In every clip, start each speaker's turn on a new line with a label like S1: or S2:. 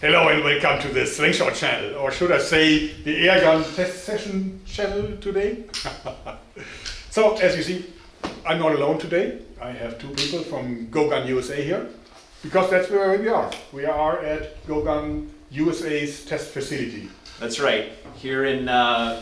S1: Hello and welcome to the Slingshot channel, or should I say the airgun test session channel today. So as you see, I'm not alone today. I have two people from GoGun USA here, because that's where we are. We are at GoGun USA's test facility.
S2: That's right, here in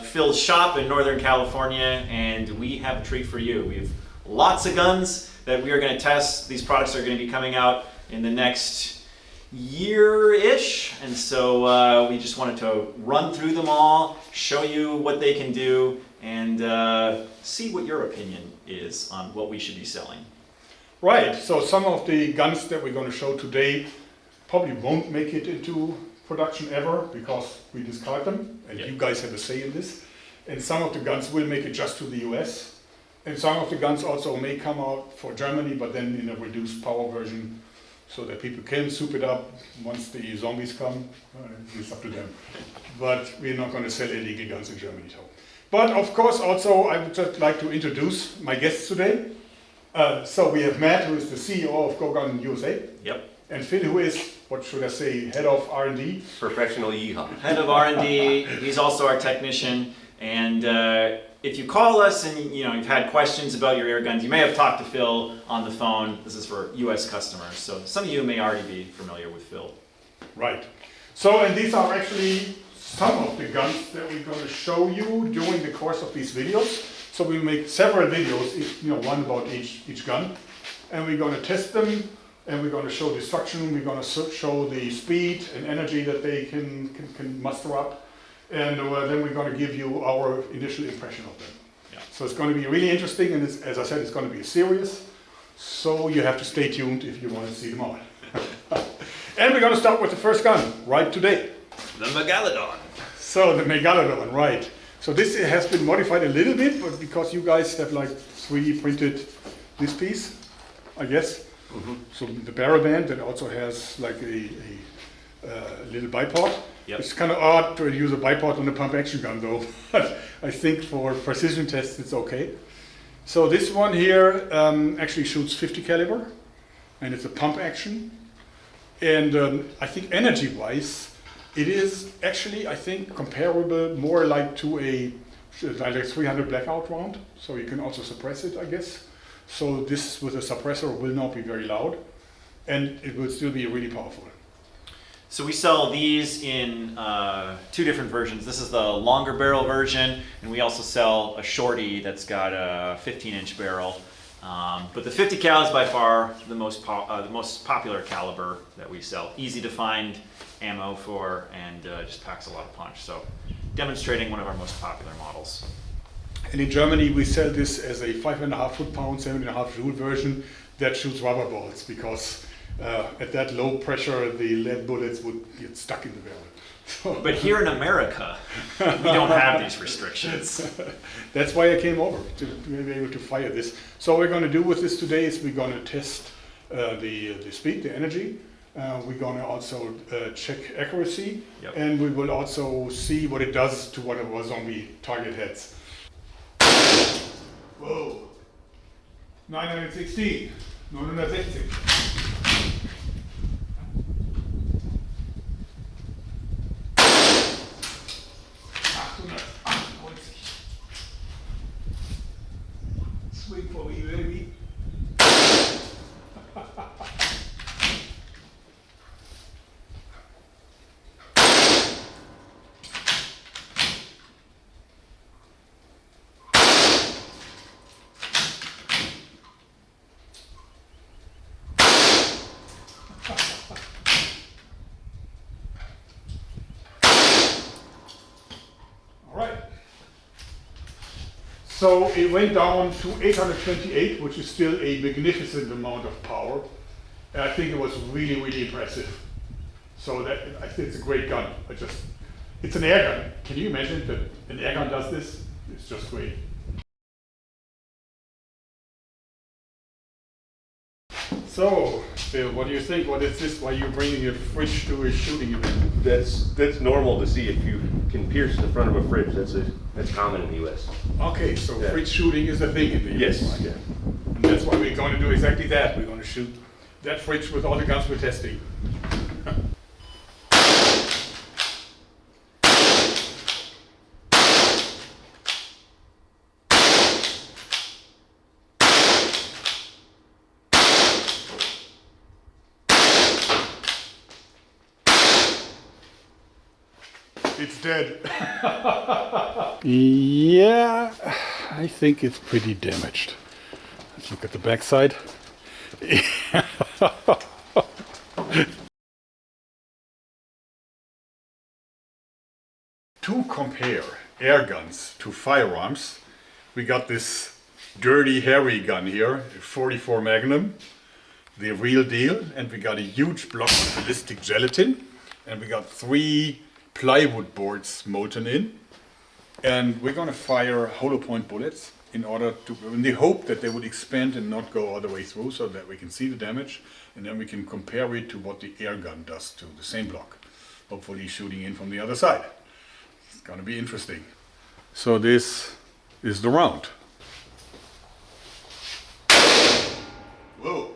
S2: Phil's shop in Northern California, and we have a treat for you. We have lots of guns that we are going to test. These products are going to be coming out in the next year-ish, and so we just wanted to run through them all, show you what they can do, and see what your opinion is on what we should be selling.
S1: Right, so some of the guns that we're going to show today probably won't make it into production ever because we discard them, and you guys have a say in this. And some of the guns will make it just to the US, and some of the guns also may come out for Germany, but then in a reduced power version, so that people can soup it up once the zombies come. It's up to them. But we're not going to sell illegal guns in Germany. But of course, also, I would just like to introduce my guests today. So we have Matt, who is the CEO of GoGun USA.
S2: Yep.
S1: And Phil, who is, what should I say, head of R&D.
S3: Professional yeehaw.
S2: Head of R&D, he's also our technician, and if you call us and you've had questions about your air guns, you may have talked to Phil on the phone. This is for US customers, so some of you may already be familiar with Phil.
S1: Right. So, and these are actually some of the guns that we're going to show you during the course of these videos. So we make several videos, one about each gun, and we're going to test them, and we're going to show destruction. We're going to show the speed and energy that they can muster up. And then we're going to give you our initial impression of them. Yeah. So it's going to be really interesting, and as I said, it's going to be a series. So you have to stay tuned if you want to see them all. And we're going to start with the first gun right today.
S2: The Megalodon.
S1: So the Megalodon, right. So this has been modified a little bit, but because you guys have like 3D printed this piece, I guess. Mm-hmm. So the barrel band that also has like a little bipod. Yep. It's kind of odd to use a bipod on a pump action gun though, but I think for precision tests it's okay. So this one here actually shoots 50 caliber, and it's a pump action. And I think energy wise, it is actually, I think, comparable more like to a 300 blackout round. So you can also suppress it, I guess. So this with a suppressor will not be very loud, and it will still be really powerful.
S2: So we sell these in two different versions. This is the longer barrel version, and we also sell a shorty that's got a 15-inch barrel. But the 50 cal is by far the most popular caliber that we sell. Easy to find ammo for, and just packs a lot of punch. So demonstrating one of our most popular models.
S1: And in Germany, we sell this as a 5.5 foot-pound, 7.5 joule version that shoots rubber balls, because at that low pressure, the lead bullets would get stuck in the barrel.
S2: But here in America, we don't have these restrictions.
S1: That's why I came over, to be able to fire this. So what we're going to do with this today is we're going to test the speed, the energy. We're going to also check accuracy, and we will also see what it does to one of our zombie target heads. Whoa! 916, 960. 898. Swing for me, baby. So it went down to 828, which is still a magnificent amount of power. And I think it was really, really impressive. So that, I think it's a great gun. It's an air gun. Can you imagine that an air gun does this? It's just great. So, Phil, what do you think? What is this? Why are you bringing a fridge to a shooting event?
S3: That's normal to see if you can pierce the front of a fridge. That's common in the U.S.
S1: Okay, so fridge shooting is a thing in the U.S.
S3: Yes.
S1: Yeah. And that's why we're going to do exactly that. We're going to shoot that fridge with all the guns we're testing. It's dead. Yeah, I think it's pretty damaged. Let's look at the backside. To compare air guns to firearms, we got this dirty, hairy gun here, a 44 Magnum, the real deal, and we got a huge block of ballistic gelatin, and we got 3 plywood boards molten in, and we're gonna fire hollow point bullets in the hope that they would expand and not go all the way through, so that we can see the damage, and then we can compare it to what the air gun does to the same block, hopefully shooting in from the other side. It's gonna be interesting. So this is the round. Whoa.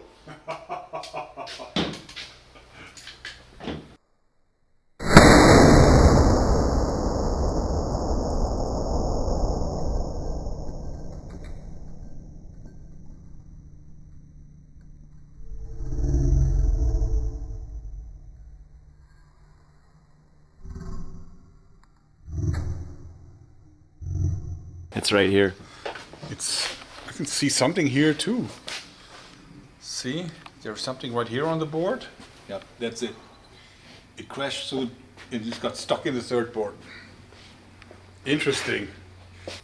S2: It's right here.
S1: I can see something here too. See, there's something right here on the board. Yeah, that's it. It crashed through and just got stuck in the third board. Interesting.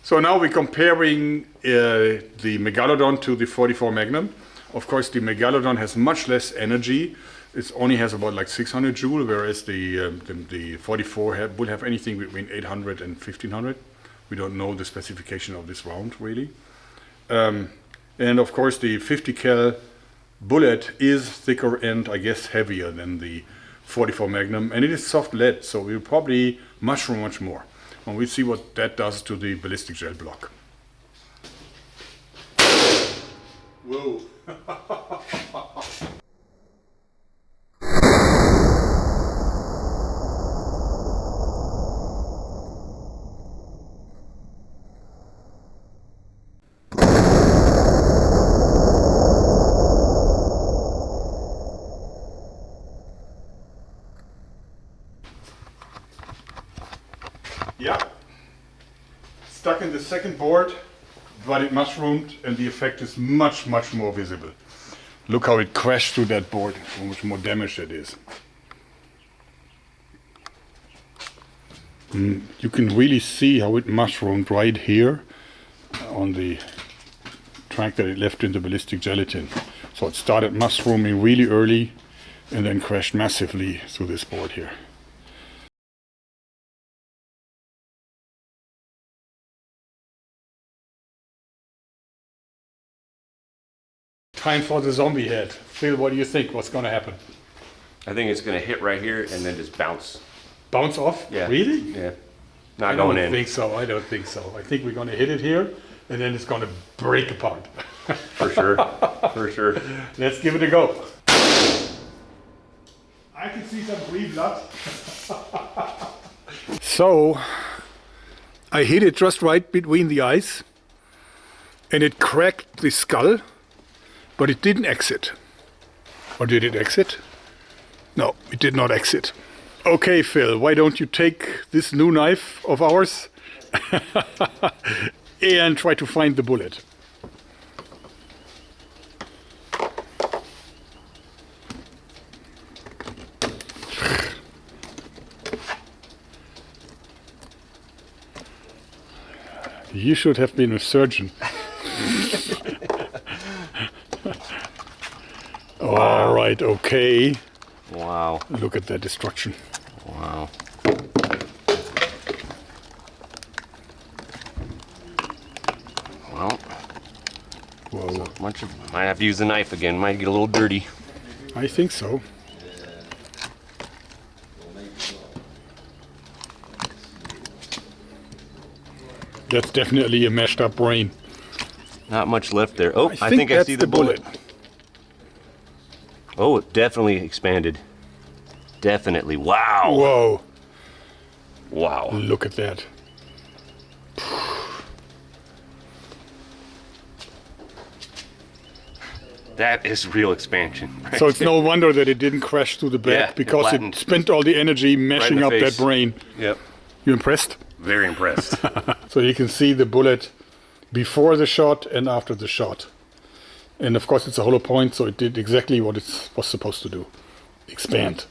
S1: So now we're comparing the Megalodon to the 44 Magnum. Of course, the Megalodon has much less energy. It only has about like 600 joule, whereas the 44 will have anything between 800 and 1500. We don't know the specification of this round really. And of course the 50 cal bullet is thicker and I guess heavier than the 44 Magnum, and it is soft lead, so we'll probably mushroom much more. And we'll see what that does to the ballistic gel block. Whoa. Yeah, stuck in the second board, but it mushroomed and the effect is much more visible. Look how it crashed through that board, how much more damage that is. You can really see how it mushroomed right here on the track that it left in the ballistic gelatin. So it started mushrooming really early and then crashed massively through this board here. Time for the zombie head. Phil, what do you think? What's going to happen?
S3: I think it's gonna hit right here and then just bounce.
S1: Bounce off?
S3: Yeah.
S1: Really?
S3: Yeah. Not going in.
S1: I don't think so. I don't think so. I think we're going to hit it here and then it's going to break apart.
S3: For sure. For sure.
S1: Let's give it a go. I can see some green blood. So, I hit it just right between the eyes and it cracked the skull. But it didn't exit. Or did it exit? No, it did not exit. Okay, Phil, why don't you take this new knife of ours and try to find the bullet. You should have been a surgeon. All right, okay.
S3: Wow.
S1: Look at that destruction.
S3: Wow. Well,
S1: Whoa.
S3: might have to use the knife again. Might get a little dirty.
S1: I think so. That's definitely a mashed up brain.
S3: Not much left there. Oh, I think I
S1: that's
S3: see the bullet. Oh, it definitely expanded. Definitely. Wow.
S1: Whoa.
S3: Wow.
S1: Look at that.
S3: That is real expansion. Right?
S1: So it's no wonder that it didn't crash through the back,
S3: Yeah, it
S1: because
S3: flattened.
S1: it spent all the energy mashing
S3: the
S1: up that
S3: face.
S1: brain.
S3: Yep.
S1: You impressed?
S3: Very impressed.
S1: So you can see the bullet before the shot and after the shot. And of course it's a hollow point, so it did exactly what it was supposed to do. Expand.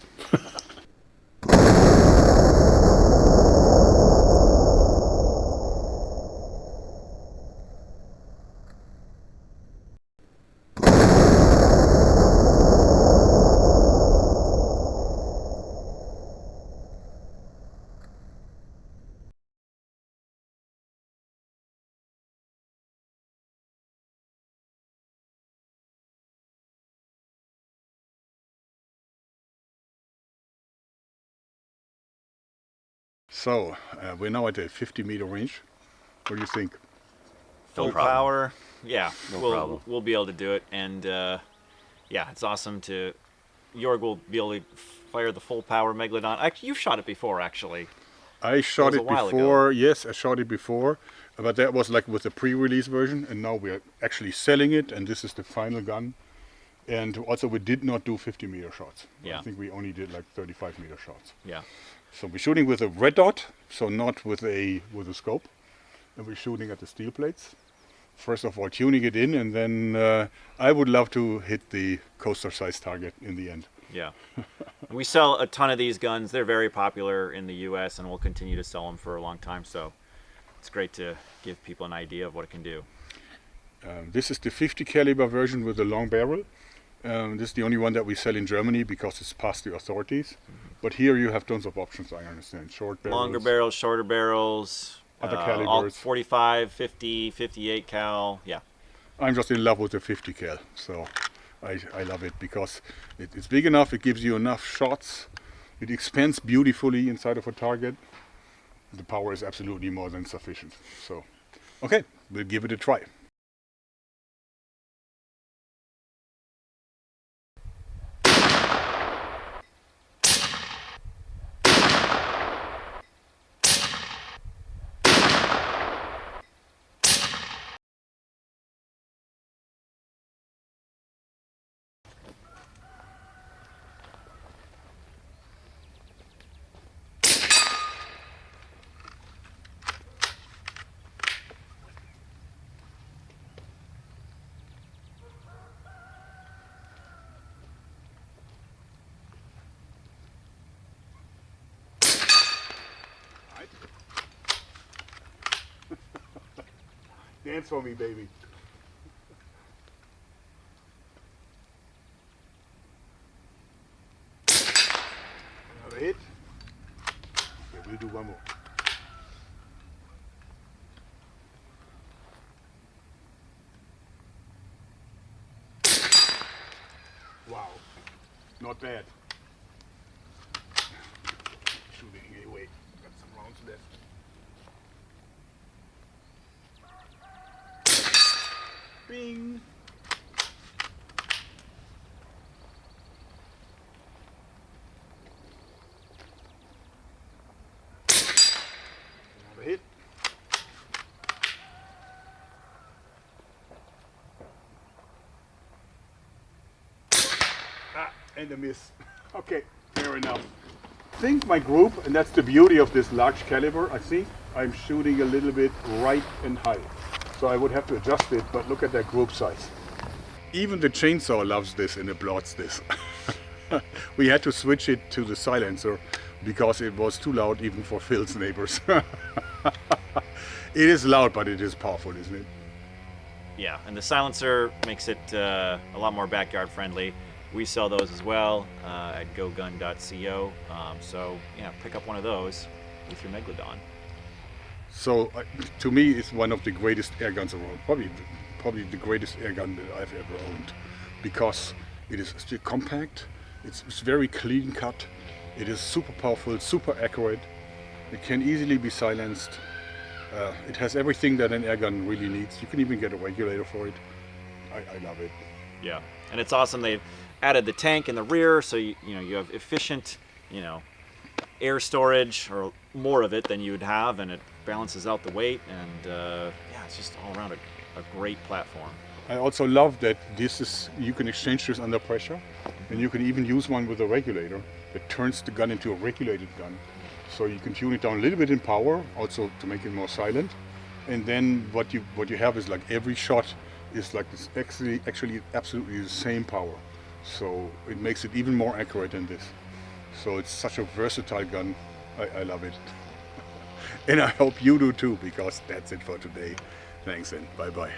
S1: So, we're now at the 50-meter range. What do you think?
S2: Full
S3: problem.
S2: power, yeah,
S3: No problem.
S2: we'll be able to do it, and yeah, it's awesome to. Jorg will be able to fire the full power Megalodon. Actually, you've shot it before, actually.
S1: I shot
S2: was a
S1: it
S2: while
S1: before, yes, I shot it before, but that was like with the pre-release version, and now we're actually selling it, and this is the final gun. And also we did not do 50-meter shots.
S2: Yeah.
S1: I think we only did like 35-meter shots.
S2: Yeah.
S1: So we're shooting with a red dot, so not with a scope, and we're shooting at the steel plates. First of all, tuning it in, and then I would love to hit the coaster size target in the end.
S2: Yeah. We sell a ton of these guns. They're very popular in the U.S. and we'll continue to sell them for a long time. So it's great to give people an idea of what it can do.
S1: This is the 50 caliber version with the long barrel. This is the only one that we sell in Germany because it's past the authorities. But here you have tons of options, I understand. Short barrels.
S2: Longer barrels, shorter barrels.
S1: Other
S2: All
S1: calibers.
S2: 45, 50, 58 cal. Yeah.
S1: I'm just in love with the 50 cal, so I love it because it's big enough, it gives you enough shots, it expands beautifully inside of a target. The power is absolutely more than sufficient. So, okay, we'll give it a try. Dance for me, baby. Another hit. Okay, we'll do one more. Wow, not bad. Shooting away. Got some rounds left. Bing. Another hit. And a miss. Okay, fair enough. I think my group, and that's the beauty of this large caliber, I think I'm shooting a little bit right and high. So I would have to adjust it, but look at that group size. Even the chainsaw loves this and applauds this. We had to switch it to the silencer because it was too loud even for Phil's neighbors. It is loud, but it is powerful, isn't it?
S2: Yeah, and the silencer makes it a lot more backyard friendly. We sell those as well at gogun.co. So yeah, pick up one of those with your Megalodon.
S1: So to me, it's one of the greatest air guns around. Probably the greatest air gun that I've ever owned, because it is still compact. It's very clean cut. It is super powerful, super accurate. It can easily be silenced. It has everything that an air gun really needs. You can even get a regulator for it. I love it.
S2: Yeah, and it's awesome. They've added the tank in the rear, so you have efficient, air storage, or more of it than you would have, and it balances out the weight. And yeah, it's just all around a great platform.
S1: I also love that you can exchange this under pressure, and you can even use one with a regulator that turns the gun into a regulated gun. So you can tune it down a little bit in power, also to make it more silent. And then what you have is like every shot is like this actually absolutely the same power. So it makes it even more accurate than this. So it's such a versatile gun. I love it. And I hope you do too, because that's it for today. Thanks and bye bye.